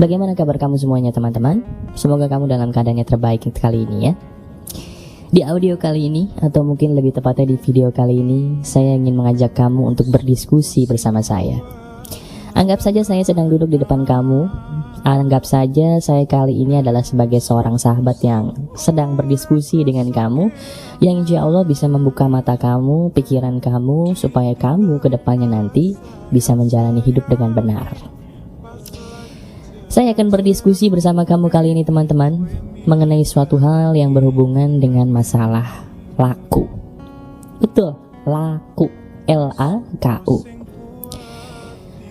Bagaimana kabar kamu semuanya teman-teman? Semoga kamu dalam keadaan yang terbaik kali ini ya. Di audio kali ini, atau mungkin lebih tepatnya di video kali ini, saya ingin mengajak kamu untuk berdiskusi bersama saya. Anggap saja saya sedang duduk di depan kamu. Anggap saja saya kali ini adalah sebagai seorang sahabat yang sedang berdiskusi dengan kamu, yang insya Allah bisa membuka mata kamu, pikiran kamu, supaya kamu ke depannya nanti bisa menjalani hidup dengan benar. Saya akan berdiskusi bersama kamu kali ini teman-teman, mengenai suatu hal yang berhubungan dengan masalah laku. Betul, laku, L-A-K-U.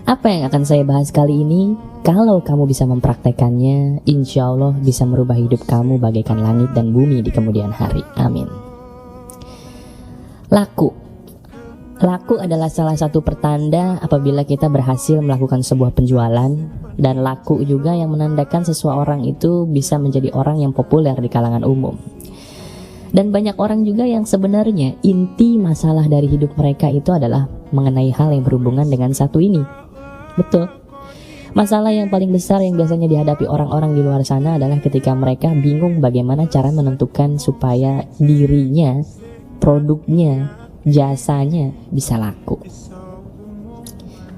Apa yang akan saya bahas kali ini? Kalau kamu bisa mempraktekannya, insya Allah bisa merubah hidup kamu bagaikan langit dan bumi di kemudian hari. Amin. Laku. Laku adalah salah satu pertanda apabila kita berhasil melakukan sebuah penjualan, dan laku juga yang menandakan seseorang itu bisa menjadi orang yang populer di kalangan umum. Dan banyak orang juga yang sebenarnya inti masalah dari hidup mereka itu adalah mengenai hal yang berhubungan dengan satu ini. Betul. Masalah yang paling besar yang biasanya dihadapi orang-orang di luar sana adalah ketika mereka bingung bagaimana cara menentukan supaya dirinya, produknya, jasanya bisa laku.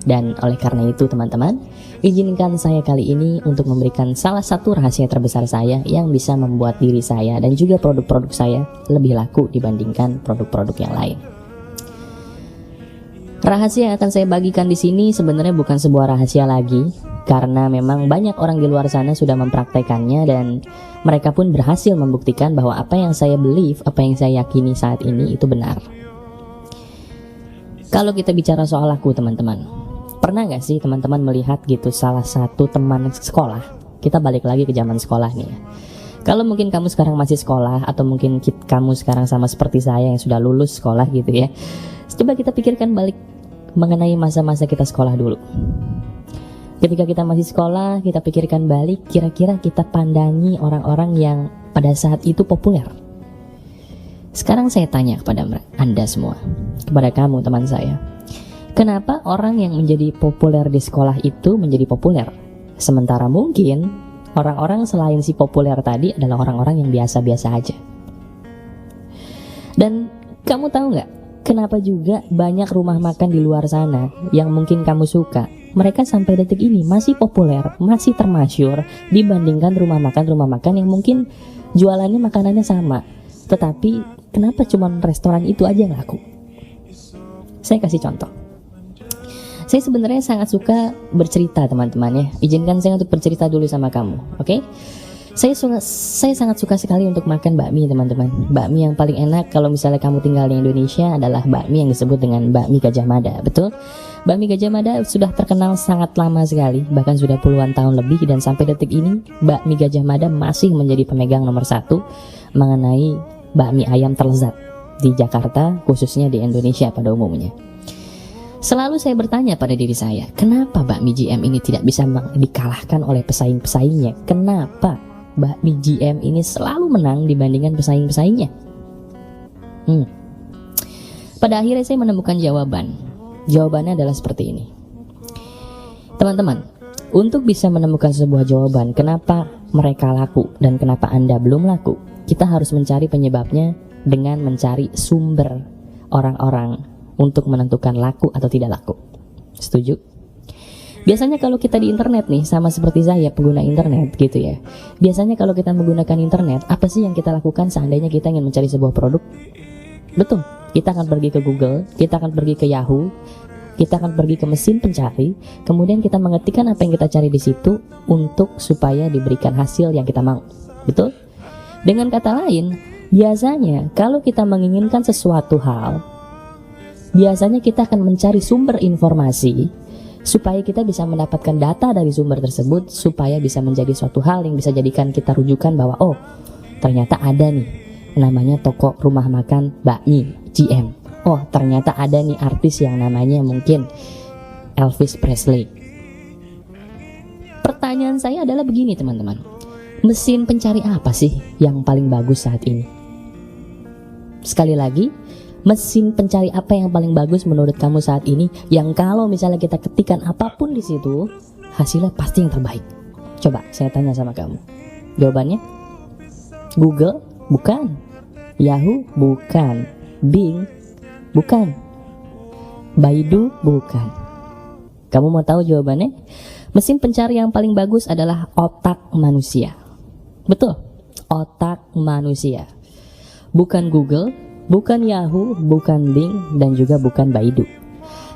Dan oleh karena itu teman-teman, izinkan saya kali ini untuk memberikan salah satu rahasia terbesar saya yang bisa membuat diri saya dan juga produk-produk saya lebih laku dibandingkan produk-produk yang lain. Rahasia yang akan saya bagikan di sini sebenarnya bukan sebuah rahasia lagi, karena memang banyak orang di luar sana sudah mempraktekannya dan mereka pun berhasil membuktikan bahwa apa yang saya believe, apa yang saya yakini saat ini itu benar. Kalau kita bicara soal laku teman-teman, pernah gak sih teman-teman melihat gitu salah satu teman sekolah? Kita balik lagi ke zaman sekolah nih ya. Kalau mungkin kamu sekarang masih sekolah, atau mungkin kamu sekarang sama seperti saya yang sudah lulus sekolah gitu ya, coba kita pikirkan balik mengenai masa-masa kita sekolah dulu. Ketika kita masih sekolah, kita pikirkan balik, kira-kira kita pandangi orang-orang yang pada saat itu populer. Sekarang saya tanya kepada Anda semua, kepada kamu teman saya, kenapa orang yang menjadi populer di sekolah itu menjadi populer? Sementara mungkin orang-orang selain si populer tadi adalah orang-orang yang biasa-biasa aja. Dan kamu tahu nggak, kenapa juga banyak rumah makan di luar sana yang mungkin kamu suka, mereka sampai detik ini masih populer, masih termasyur dibandingkan rumah makan yang mungkin jualannya makanannya sama, tetapi kenapa cuma restoran itu aja yang laku? Saya kasih contoh. Saya sebenarnya sangat suka bercerita teman-teman ya. Izinkan saya untuk bercerita dulu sama kamu, oke? Saya sangat suka sekali untuk makan bakmi teman-teman. Bakmi yang paling enak kalau misalnya kamu tinggal di Indonesia adalah bakmi yang disebut dengan bakmi Gajah Mada, betul? Bakmi Gajah Mada sudah terkenal sangat lama sekali, bahkan sudah puluhan tahun lebih, dan sampai detik ini bakmi Gajah Mada masih menjadi pemegang nomor 1 mengenai bakmi ayam terlezat di Jakarta, khususnya di Indonesia pada umumnya. Selalu saya bertanya pada diri saya, kenapa bakmi GM ini tidak bisa dikalahkan oleh pesaing-pesaingnya? Kenapa bakmi GM ini selalu menang dibandingkan pesaing-pesaingnya? Pada akhirnya saya menemukan jawaban. Jawabannya adalah seperti ini. Teman-teman, untuk bisa menemukan sebuah jawaban kenapa mereka laku dan kenapa Anda belum laku, kita harus mencari penyebabnya dengan mencari sumber orang-orang untuk menentukan laku atau tidak laku. Setuju? Biasanya kalau kita di internet nih, sama seperti saya pengguna internet gitu ya, biasanya kalau kita menggunakan internet, apa sih yang kita lakukan seandainya kita ingin mencari sebuah produk? Betul, kita akan pergi ke Google, kita akan pergi ke Yahoo, kita akan pergi ke mesin pencari, kemudian kita mengetikkan apa yang kita cari di situ untuk supaya diberikan hasil yang kita mau. Betul? Dengan kata lain, biasanya kalau kita menginginkan sesuatu hal, biasanya kita akan mencari sumber informasi supaya kita bisa mendapatkan data dari sumber tersebut, supaya bisa menjadi suatu hal yang bisa jadikan kita rujukan bahwa oh, ternyata ada nih namanya toko rumah makan bakmi GM. Oh, ternyata ada nih artis yang namanya mungkin Elvis Presley. Pertanyaan saya adalah begini teman-teman, mesin pencari apa sih yang paling bagus saat ini? Sekali lagi, mesin pencari apa yang paling bagus menurut kamu saat ini, yang kalau misalnya kita ketikkan apapun di situ, hasilnya pasti yang terbaik? Coba saya tanya sama kamu. Jawabannya? Google? Bukan. Yahoo? Bukan. Bing? Bukan. Baidu? Bukan. Kamu mau tahu jawabannya? Mesin pencari yang paling bagus adalah otak manusia. Betul, otak manusia. Bukan Google, bukan Yahoo, bukan Bing, dan juga bukan Baidu.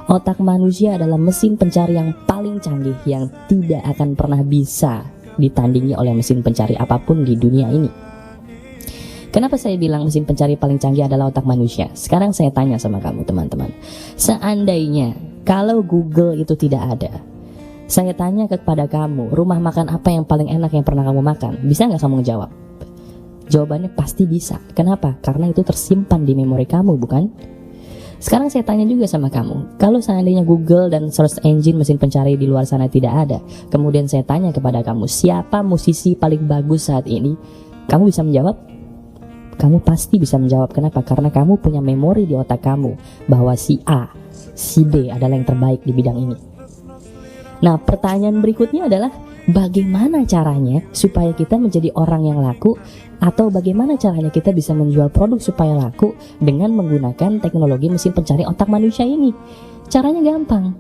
Otak manusia adalah mesin pencari yang paling canggih yang tidak akan pernah bisa ditandingi oleh mesin pencari apapun di dunia ini. Kenapa saya bilang mesin pencari paling canggih adalah otak manusia? Sekarang saya tanya sama kamu teman-teman. Seandainya kalau Google itu tidak ada, saya tanya kepada kamu, rumah makan apa yang paling enak yang pernah kamu makan? Bisa nggak kamu jawab? Jawabannya pasti bisa. Kenapa? Karena itu tersimpan di memori kamu, bukan? Sekarang saya tanya juga sama kamu, kalau seandainya Google dan search engine mesin pencari di luar sana tidak ada, kemudian saya tanya kepada kamu, siapa musisi paling bagus saat ini? Kamu bisa menjawab? Kamu pasti bisa menjawab. Kenapa? Karena kamu punya memori di otak kamu bahwa si A, si B adalah yang terbaik di bidang ini. Nah, pertanyaan berikutnya adalah bagaimana caranya supaya kita menjadi orang yang laku, atau bagaimana caranya kita bisa menjual produk supaya laku dengan menggunakan teknologi mesin pencari otak manusia ini. Caranya gampang.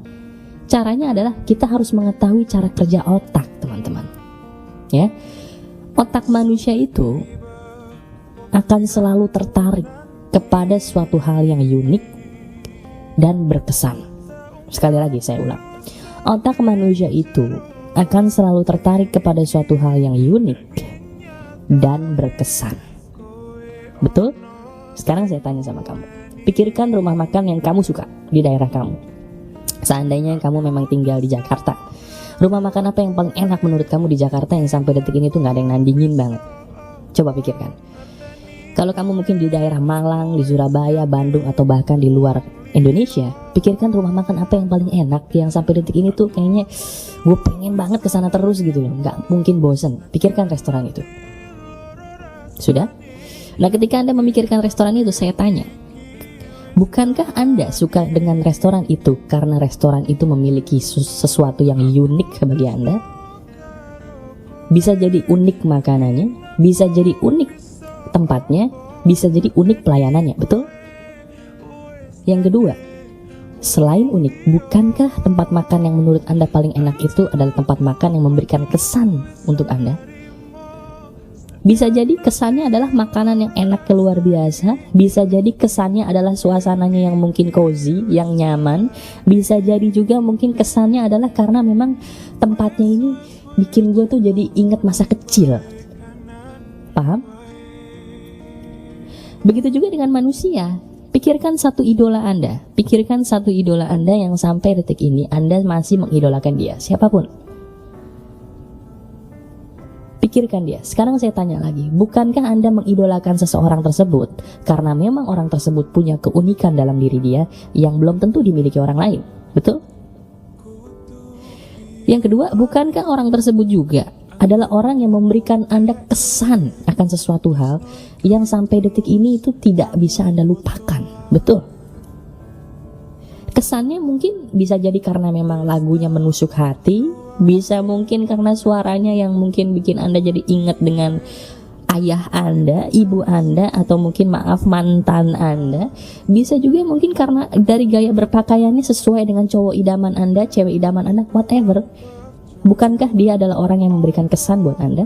Caranya adalah kita harus mengetahui cara kerja otak, teman-teman. Ya. Otak manusia itu akan selalu tertarik kepada suatu hal yang unik dan berkesan. Sekali lagi saya ulang. Otak manusia itu akan selalu tertarik kepada suatu hal yang unik dan berkesan. Betul? Sekarang saya tanya sama kamu. Pikirkan rumah makan yang kamu suka di daerah kamu. Seandainya kamu memang tinggal di Jakarta, rumah makan apa yang paling enak menurut kamu di Jakarta yang sampai detik ini tuh gak ada yang nandingin banget? Coba pikirkan. Kalau kamu mungkin di daerah Malang, di Surabaya, Bandung, atau bahkan di luar Indonesia, pikirkan rumah makan apa yang paling enak yang sampai detik ini tuh kayaknya gue pengen banget kesana terus gitu loh, nggak mungkin bosen. Pikirkan restoran itu. Sudah? Nah, ketika Anda memikirkan restoran itu, saya tanya, bukankah Anda suka dengan restoran itu karena restoran itu memiliki sesuatu yang unik bagi Anda? Bisa jadi unik makanannya, bisa jadi unik tempatnya, bisa jadi unik pelayanannya, betul? Yang kedua, selain unik, bukankah tempat makan yang menurut Anda paling enak itu adalah tempat makan yang memberikan kesan untuk Anda? Bisa jadi kesannya adalah makanan yang enak luar biasa, bisa jadi kesannya adalah suasananya yang mungkin cozy, yang nyaman, bisa jadi juga mungkin kesannya adalah karena memang tempatnya ini bikin gue tuh jadi ingat masa kecil. Paham? Begitu juga dengan manusia. Pikirkan satu idola Anda. Pikirkan satu idola Anda yang sampai detik ini Anda masih mengidolakan dia, siapapun. Pikirkan dia. Sekarang saya tanya lagi, bukankah Anda mengidolakan seseorang tersebut karena memang orang tersebut punya keunikan dalam diri dia yang belum tentu dimiliki orang lain? Betul? Yang kedua, bukankah orang tersebut juga adalah orang yang memberikan Anda kesan akan sesuatu hal yang sampai detik ini itu tidak bisa Anda lupakan? Betul? Kesannya mungkin bisa jadi karena memang lagunya menusuk hati, bisa mungkin karena suaranya yang mungkin bikin Anda jadi ingat dengan ayah Anda, ibu Anda, atau mungkin maaf mantan Anda. Bisa juga mungkin karena dari gaya berpakaiannya sesuai dengan cowok idaman Anda, cewek idaman Anda, whatever. Bukankah dia adalah orang yang memberikan kesan buat Anda?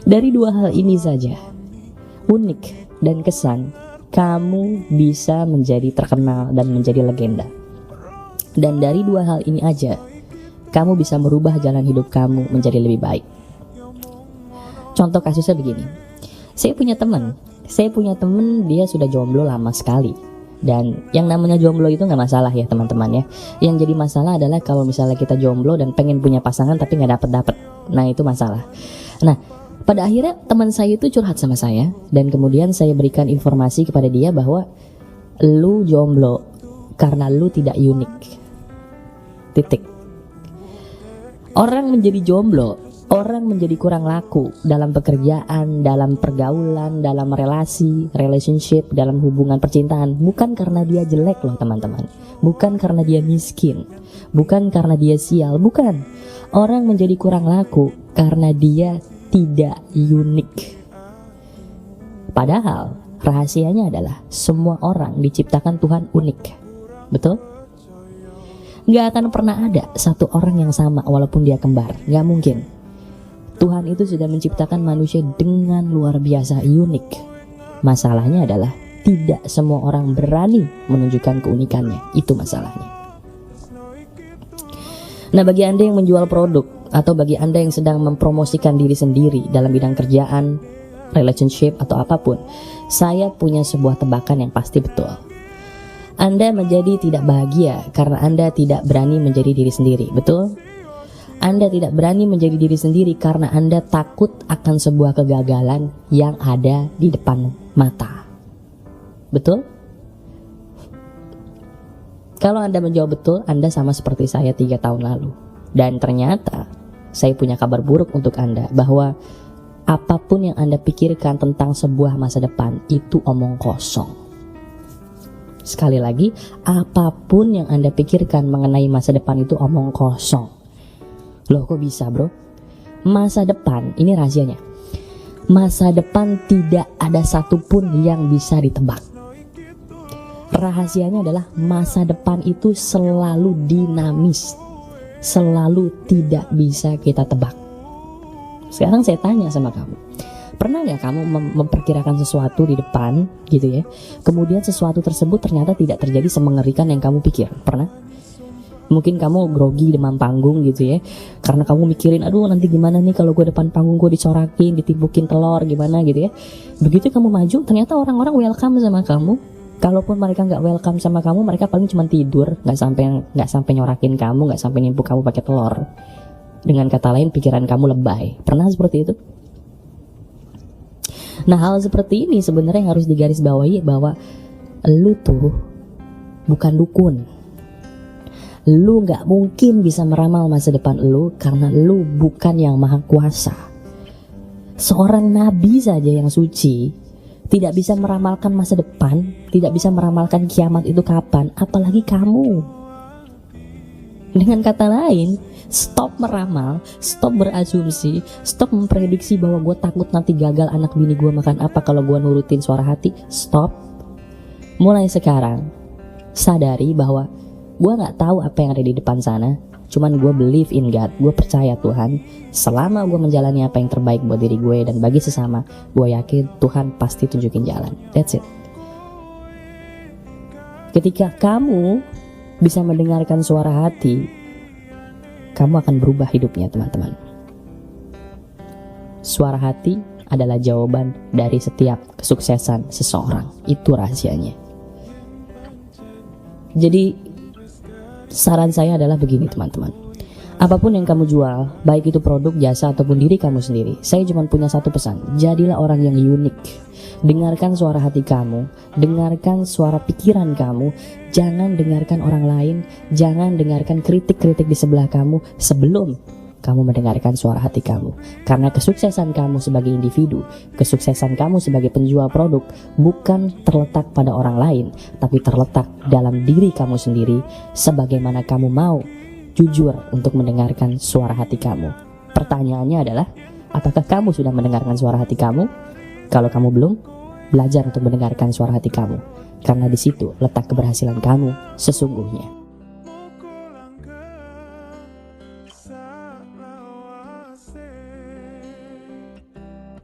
Dari dua hal ini saja, unik dan kesan, kamu bisa menjadi terkenal dan menjadi legenda. Dan dari dua hal ini aja, kamu bisa merubah jalan hidup kamu menjadi lebih baik. Contoh kasusnya begini. Saya punya teman dia sudah jomblo lama sekali. Dan yang namanya jomblo itu gak masalah ya teman-teman ya. Yang jadi masalah adalah kalau misalnya kita jomblo dan pengen punya pasangan tapi gak dapet. Nah itu masalah. Nah pada akhirnya teman saya itu curhat sama saya, dan kemudian saya berikan informasi kepada dia bahwa lu jomblo karena lu tidak unik. Titik. Orang menjadi jomblo Orang menjadi kurang laku dalam pekerjaan, dalam pergaulan, dalam relasi, relationship, dalam hubungan percintaan bukan karena dia jelek loh teman-teman. Bukan karena dia miskin, bukan karena dia sial, bukan. Orang menjadi kurang laku karena dia tidak unik. Padahal rahasianya adalah semua orang diciptakan Tuhan unik. Betul? Gak akan pernah ada satu orang yang sama walaupun dia kembar. Gak mungkin. Tuhan itu sudah menciptakan manusia dengan luar biasa unik. Masalahnya adalah tidak semua orang berani menunjukkan keunikannya. Itu masalahnya. Nah, bagi Anda yang menjual produk atau bagi Anda yang sedang mempromosikan diri sendiri dalam bidang kerjaan, relationship atau apapun, saya punya sebuah tebakan yang pasti betul. Anda menjadi tidak bahagia karena Anda tidak berani menjadi diri sendiri. Betul? Anda tidak berani menjadi diri sendiri karena Anda takut akan sebuah kegagalan yang ada di depan mata. Betul? Kalau Anda menjawab betul, Anda sama seperti saya 3 tahun lalu. Dan ternyata saya punya kabar buruk untuk Anda, bahwa apapun yang Anda pikirkan tentang sebuah masa depan itu omong kosong. Sekali lagi, apapun yang Anda pikirkan mengenai masa depan itu omong kosong. Loh, kok bisa bro? Masa depan, ini rahasianya. Masa depan tidak ada satupun yang bisa ditebak. Rahasianya adalah masa depan itu selalu dinamis, selalu tidak bisa kita tebak. Sekarang saya tanya sama kamu, pernah gak kamu memperkirakan sesuatu di depan gitu ya, kemudian sesuatu tersebut ternyata tidak terjadi semengerikan yang kamu pikir? Pernah? Mungkin kamu grogi demam panggung gitu ya, karena kamu mikirin, aduh nanti gimana nih kalau gue depan panggung gue dicorakin, ditimpukin telur gimana gitu ya. Begitu kamu maju, ternyata orang-orang welcome sama kamu. Kalaupun mereka nggak welcome sama kamu, mereka paling cuma tidur, nggak sampai nyorakin kamu, nggak sampai nimpuk kamu pakai telur. Dengan kata lain, pikiran kamu lebay. Pernah seperti itu? Nah, hal seperti ini sebenarnya harus digarisbawahi, bahwa lu tuh bukan dukun. Lu gak mungkin bisa meramal masa depan lu karena lu bukan yang maha kuasa. Seorang nabi saja yang suci tidak bisa meramalkan masa depan, tidak bisa meramalkan kiamat itu kapan, apalagi kamu. Dengan kata lain, stop meramal, stop berasumsi, stop memprediksi bahwa gue takut nanti gagal anak bini gue makan apa kalau gue nurutin suara hati. Stop. Mulai sekarang sadari bahwa gue gak tahu apa yang ada di depan sana, cuman gue believe in God, gue percaya Tuhan. Selama gue menjalani apa yang terbaik buat diri gue dan bagi sesama, gue yakin Tuhan pasti tunjukin jalan. That's it. Ketika kamu bisa mendengarkan suara hati, kamu akan berubah hidupnya teman-teman. Suara hati adalah jawaban dari setiap kesuksesan seseorang. Itu rahasianya. Jadi saran saya adalah begini teman-teman, apapun yang kamu jual, baik itu produk, jasa, ataupun diri kamu sendiri, saya cuma punya satu pesan: jadilah orang yang unik. Dengarkan suara hati kamu, dengarkan suara pikiran kamu, jangan dengarkan orang lain, jangan dengarkan kritik-kritik di sebelah kamu sebelum kamu mendengarkan suara hati kamu. Karena kesuksesan kamu sebagai individu, kesuksesan kamu sebagai penjual produk bukan terletak pada orang lain, tapi terletak dalam diri kamu sendiri, sebagaimana kamu mau jujur untuk mendengarkan suara hati kamu. Pertanyaannya adalah, apakah kamu sudah mendengarkan suara hati kamu? Kalau kamu belum, belajar untuk mendengarkan suara hati kamu, karena di situ letak keberhasilan kamu sesungguhnya.